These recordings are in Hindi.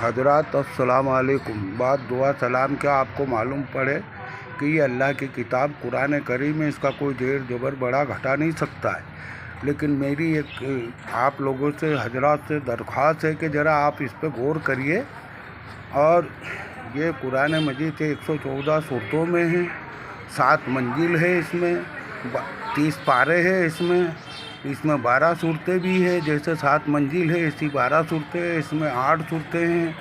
हजरात अस्सलाम वालेकुम। बात दुआ सलाम क्या आपको मालूम पड़े कि ये अल्लाह की किताब कुरान करीम है, इसका कोई ढेर जबर बड़ा घटा नहीं सकता है। लेकिन मेरी एक आप लोगों से हजरात से दरख्वास्त है कि ज़रा आप इस पर गौर करिए। और ये कुरान मजीद के 114 सूरतों में है, 7 मंजिल है, इसमें 30 पारे है, इसमें 12 सूरतें भी है। जैसे 7 मंजिल है ऐसी 12 सूरतें हैं, इसमें 8 सूरतें हैं।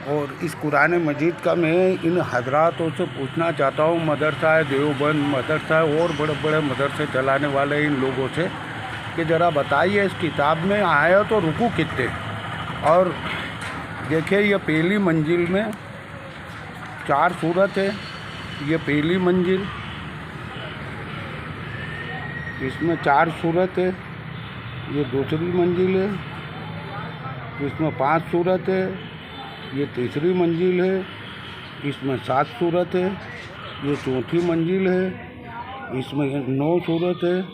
और इस कुरान मजीद का मैं इन हजरातों से पूछना चाहता हूँ, मदरसा है देवबंद, मदरसा है और बड़े बड़े मदरसे चलाने वाले इन लोगों से, कि ज़रा बताइए इस किताब में आया तो रुकू कितने। और देखिए ये पहली मंजिल में 4 सूरत है, ये पहली मंजिल, इसमें 4 सूरत है। ये दूसरी मंजिल है, इसमें 5 सूरत है। ये तीसरी मंजिल है, इसमें 7 सूरत है। ये चौथी मंजिल है, इसमें 9 सूरत है।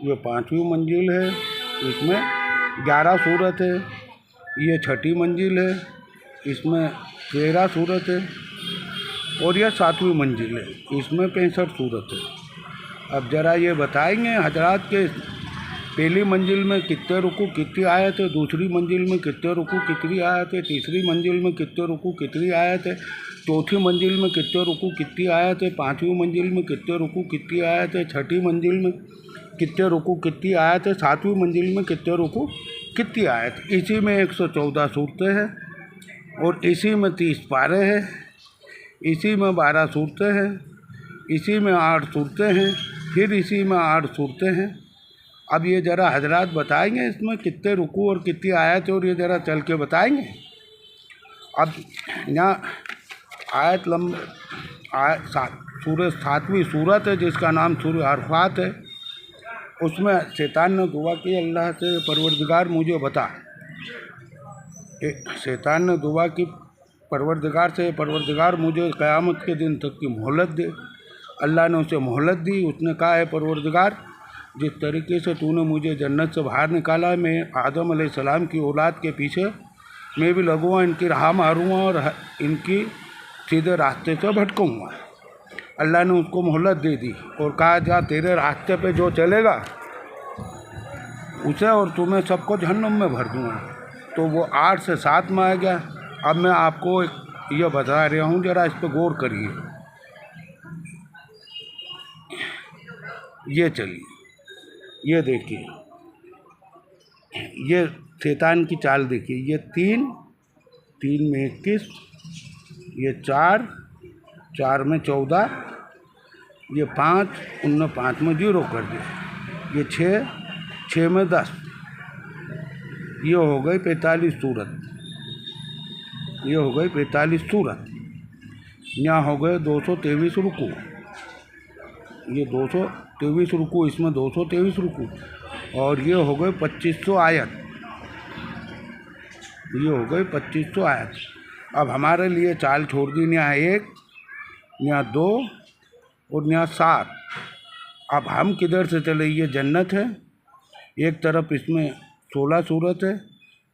ये 5वीं मंजिल है, इसमें 11 सूरत है। ये 6ठी मंजिल है, इसमें 13 सूरत है। और यह 7वीं मंजिल है, इसमें 65 सूरत है। अब ज़रा ये बताएंगे हजरात के पहली मंजिल में कितने रुकू कितनी आयत है, दूसरी मंजिल में कितने रुकू कितनी आयत है, तीसरी मंजिल में कितने रुकू कितनी आयत है, चौथी मंजिल में कितने रुकू कितनी आयत है, 5वीं मंजिल में कितने रुकू कितनी आयत है, 6ठी मंजिल में कितने रुकू कितनी आयत है, 7वीं मंजिल में कितने रुकू कितनी आयत। इसी में 114 सूरतें हैं और इसी में 30 पारे हैं, इसी में 12 सूरतें हैं, इसी में 8 सूरतें हैं, फिर इसी में 8 सूरतें हैं। अब ये ज़रा हजरात बताएंगे इसमें कितने रुकू और कितनी आयत है, और ये ज़रा चल के बताएंगे। अब यहाँ आयत सूरह 7वीं सूरत है जिसका नाम सूरह अरफात है। उसमें शैतान ने दुआ की अल्लाह से, परवरदिगार मुझे बता। शैतान ने दुआ की परवरदिगार से, परवरदिगार मुझे क़यामत के दिन तक की मोहलत दे। अल्लाह ने उसे मोहलत दी। उसने कहा है परवरदिगार, जिस तरीके से तूने मुझे जन्नत से बाहर निकाला, मैं आदम अलैहिस्सलाम की औलाद के पीछे मैं भी लगूँगा, इनकी राह मारूँगा और इनकी सीधे रास्ते से भटकूँगा। अल्लाह ने उसको मोहलत दे दी और कहा जा तेरे रास्ते पे जो चलेगा उसे और तुम्हें सबको जहन्नुम में भर दूँगा। तो वो 8 से 7 में आ गया। अब मैं आपको ये बता रहा हूँ, ज़रा इस पर गौर करिए। ये चलिए, ये देखिए, ये शैतान की चाल देखिए। ये 3 में 21, ये 4 में 14, ये 5, उनने 5 में 0 कर दिया। ये 6 में 10, ये हो गई 45 सूरत। ये हो गई 45 सूरत। यहाँ हो गए 223 रुकू। ये 223 रुकू, इसमें 223 रुकू। और ये हो गए 2500 आयत। ये हो गई 2500 आयत। अब हमारे लिए चाल छोड़ दी, यहाँ 1, यहाँ 2 और यहाँ 7। अब हम किधर से चले? ये जन्नत है, एक तरफ इसमें 16 सूरत है,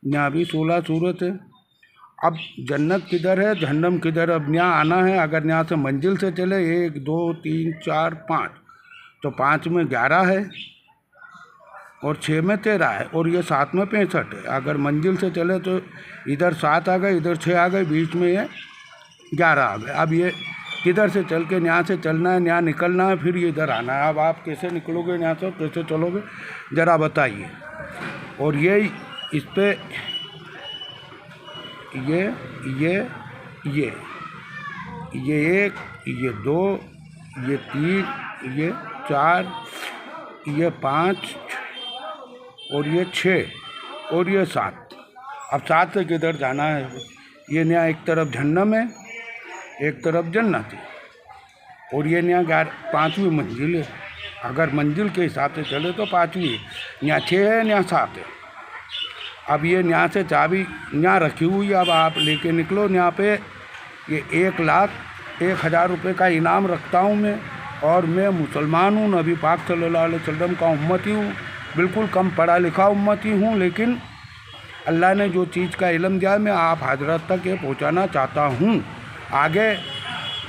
यहाँ भी 16 सूरत है। अब जन्नत किधर है, जहन्नम किधर? अब यहाँ आना है। अगर यहाँ से मंजिल से चले 1 2 3 4 5, तो 5 में 11 है और 6 में 13 है और ये 7 में 65 है। अगर मंजिल से चले तो इधर 7 आ गए, इधर 6 आ गए, बीच में ये 11 आ गए। अब ये किधर से चल के यहाँ से चलना है, यहाँ निकलना है, फिर ये इधर आना है। अब आप कैसे निकलोगे यहाँ से, कैसे चलोगे, ज़रा बताइए। और ये इस पर ये 1, ये 2, ये 3, ये 4, ये 5 और ये 6 और ये 7। अब 7 से किधर जाना है? ये नया एक तरफ जहन्नम है, एक तरफ जन्नत है। और ये नया 5वीं मंजिल है। अगर मंजिल के हिसाब से चले तो 5वीं है। यहाँ 6 है, यहाँ 7 है। अब ये यहाँ से चाबी यहाँ रखी हुई है, अब आप लेके निकलो। यहाँ पे ये 1,01,000 रुपये का इनाम रखता हूँ मैं। और मैं मुसलमान हूँ, नबी पाक सल्लल्लाहु अलैहि वसल्लम का उम्मती हूँ, बिल्कुल कम पढ़ा लिखा उम्मती हूँ, लेकिन अल्लाह ने जो चीज़ का इल्म दिया मैं आप हजरत तक ये पहुंचाना चाहता हूं। आगे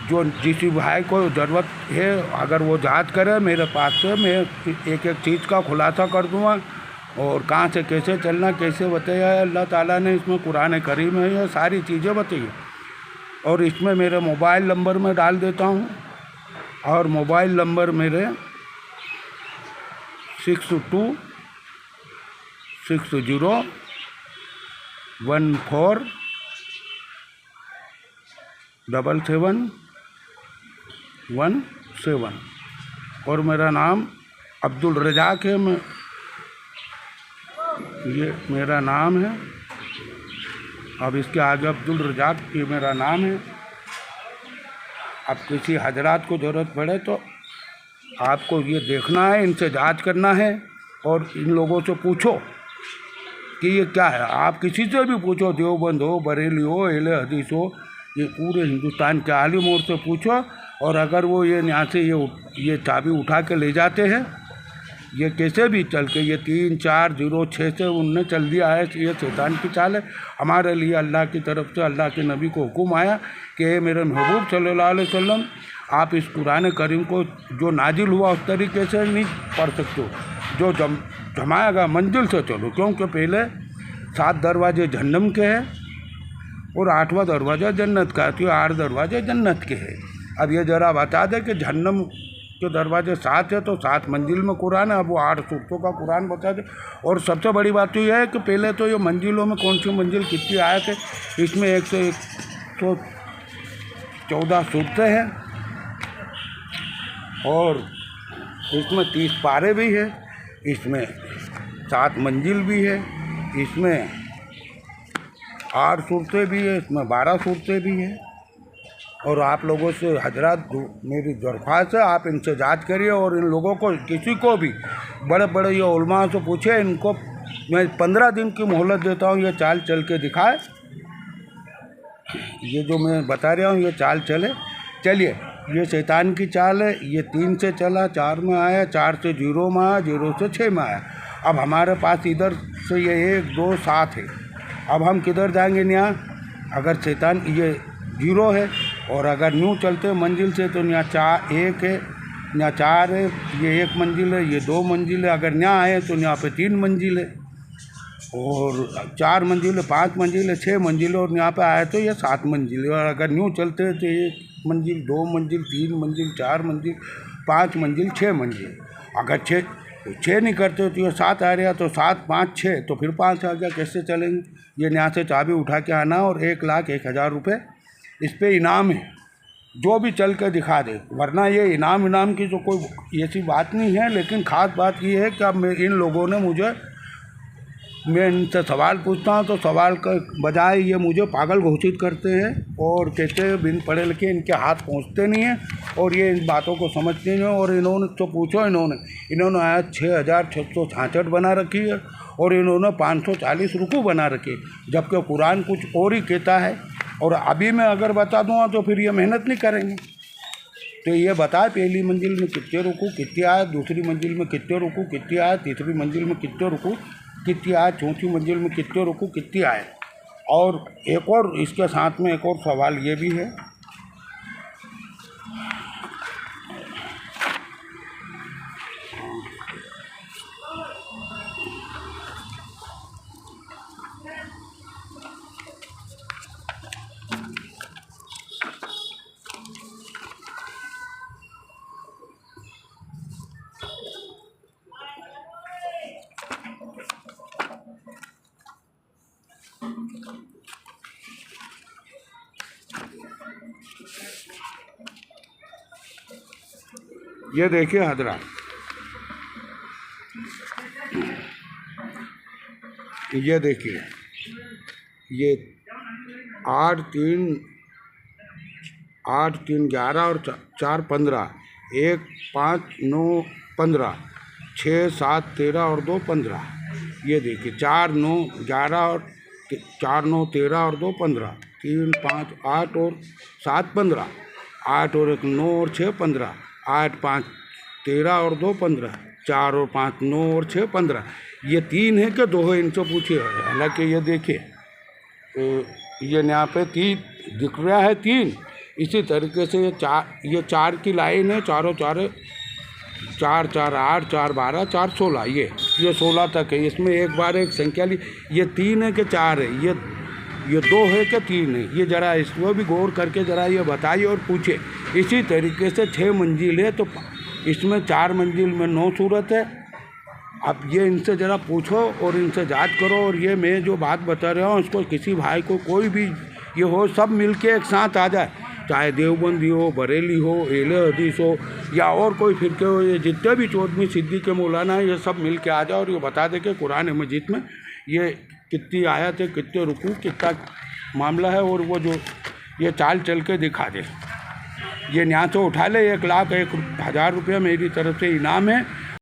जो जिस भाई को ज़रूरत है अगर वो जांच करे मेरे पास से, मैं एक एक चीज़ का खुलासा कर दूँगा और कहाँ से कैसे चलना कैसे बताया है। अल्लाह ताला ने इसमें कुरान करीम में ये सारी चीज़ें बताई है। और इसमें मेरे मोबाइल नंबर में डाल देता हूँ, और मोबाइल नंबर मेरे 6260147717 और मेरा नाम अब्दुल रज़ाक है। ये मेरा नाम है। अब इसके आगे अब्दुल रज़ाक ये मेरा नाम है। अब किसी हजरात को ज़रूरत पड़े तो आपको ये देखना है, इनसे जांच करना है और इन लोगों से पूछो कि ये क्या है। आप किसी से भी पूछो, देवबंद हो, बरेली हो, अहले हदीस हो, ये पूरे हिंदुस्तान के आलिम और से पूछो। और अगर वो ये यहाँ से ये चाबी उठा के ले जाते हैं, ये कैसे भी चल के ये 3406 से उनने चल दिया है, ये शैतान की चाल है। हमारे लिए अल्लाह की तरफ से अल्लाह के नबी को हुक्म आया कि मेरे महबूब सल्लल्लाहु अलैहि वसल्लम आप इस कुरान करीम को जो नाजिल हुआ उस तरीके से नहीं पढ़ सकते हो, जो जमाएगा मंजिल से चलो। क्योंकि पहले 7 दरवाजे जहन्नम के हैं और 8वां दरवाज़ा जन्नत का, तो 8 दरवाजे जन्नत के हैं। अब ये ज़रा बता दें कि जहन्नम के दरवाजे 7 है तो 7 मंजिल में कुरान है। अब वो 8 सूरतों का कुरान बता दे। और सबसे बड़ी बात तो यह है कि पहले तो ये मंजिलों में कौन सी मंजिल कितनी आए थे, इसमें 114 सूरतें हैं और इसमें 30 पारे भी है, इसमें 7 मंजिल भी है, इसमें 8 सूरतें भी है, इसमें 12 सूरतें भी हैं। और आप लोगों से हजरात मेरी दरख्वास्त है, आप इनसे जांच करिए और इन लोगों को किसी को भी बड़े बड़े ये उलमा से पूछे, इनको मैं 15 दिन की मोहलत देता हूँ, ये चाल चल के दिखाए। ये जो मैं बता रहा हूँ ये चाल चलिए। ये शैतान की चाल है। ये 3 से चला, 4 में आया, 4 से 0 में आया, 0 से 6 में आया। अब हमारे पास इधर से ये 1 2 7 है। अब हम किधर जाएंगे? यहाँ अगर शैतान ये 0 है और अगर न्यू चलते मंजिल से तो यहाँ 1 है, यहाँ 4 है, ये 1 मंजिल है, ये 2 मंजिल है। अगर यहाँ आए तो यहाँ पे 3 मंजिल है और 4 मंजिल है, 5 मंजिल है, 6 मंजिल है और यहाँ पे आए तो ये 7 मंजिल है। और अगर न्यू चलते हैं तो 1 मंजिल, 2 मंजिल, 3 मंजिल, 4 मंजिल, 5 मंजिल, 6 मंजिल। अगर 6 नहीं करते तो ये 7 आ रहा, तो 7 5 6 तो फिर 5 आ गया। कैसे चलेंगे? ये यहाँ से चाबी उठा के आना और 1,01,000 रुपये इस पर इनाम है, जो भी चल के दिखा दे। वरना ये इनाम की तो कोई ऐसी बात नहीं है। लेकिन ख़ास बात ये है कि अब इन लोगों ने मैं इनसे सवाल पूछता हूँ तो सवाल के बजाय ये मुझे पागल घोषित करते हैं और कहते हैं बिन पढ़े लिखे इनके हाथ पहुँचते नहीं हैं और ये इन बातों को समझते नहीं हैं। और इन्होंने तो पूछो, इन्होंने आयत 6666 बना रखी है और इन्होंने 540 रुकू बना रखी है, जबकि कुरान कुछ और ही कहता है। और अभी मैं अगर बता दूँगा तो फिर ये मेहनत नहीं करेंगे। तो ये बताए पहली मंजिल में कितने रुकू कितनी आए, दूसरी मंजिल में कितने रुकू कितनी आए, तीसरी मंजिल में कितने रुकू कितनी आए, चौथी मंजिल में कितने रुकू कितनी आए। और एक और इसके साथ में एक और सवाल ये भी है, ये देखिए हजरात, ये देखिए, ये 8 3 11 और 4 15, 1 5 9 15, 6 7 13 और 2 15। ये देखिए 4 9 11 और 4 9 13 और 2 15, 3 5 8 और 7 15, 8 और 1 9 और 6 15, 8 5 13 और 2 15, 4 और 5 9 और 6 15। ये 3 है कि 2 है, इनसे पूछिए। हालांकि ये देखिए तो ये यहाँ पे 3 दिख रहा है 3। इसी तरीके से ये 4 की लाइन है, चारों 4 4 4 8 4 12 4 16, ये 16 तक है। इसमें एक बार एक संख्या ली, ये 3 है कि 4 है, ये 2 है कि 3 है, ये ज़रा इसको भी गौर करके ज़रा ये बताइए और पूछे। इसी तरीके से 6 मंजिल है तो इसमें 4 मंजिल में 9 सूरत है। अब ये इनसे ज़रा पूछो और इनसे जांच करो। और ये मैं जो बात बता रहा हूँ इसको किसी भाई को कोई भी ये हो, सब मिलके एक साथ आ जाए, चाहे देवबंदी हो, बरेली हो, एले हदीस हो या और कोई फिरके हो, ये जितने भी 14वीं सिद्दी के मौलाना है ये सब मिल के आ जाओ और ये बता दे कि कुरान मजीद में ये कितनी आयत है, कितने रुकू, कितना मामला है। और वो जो ये चाल चल के दिखा दे। ये यहाँ से उठा ले 1,01,000 रुपया मेरी तरफ से इनाम है।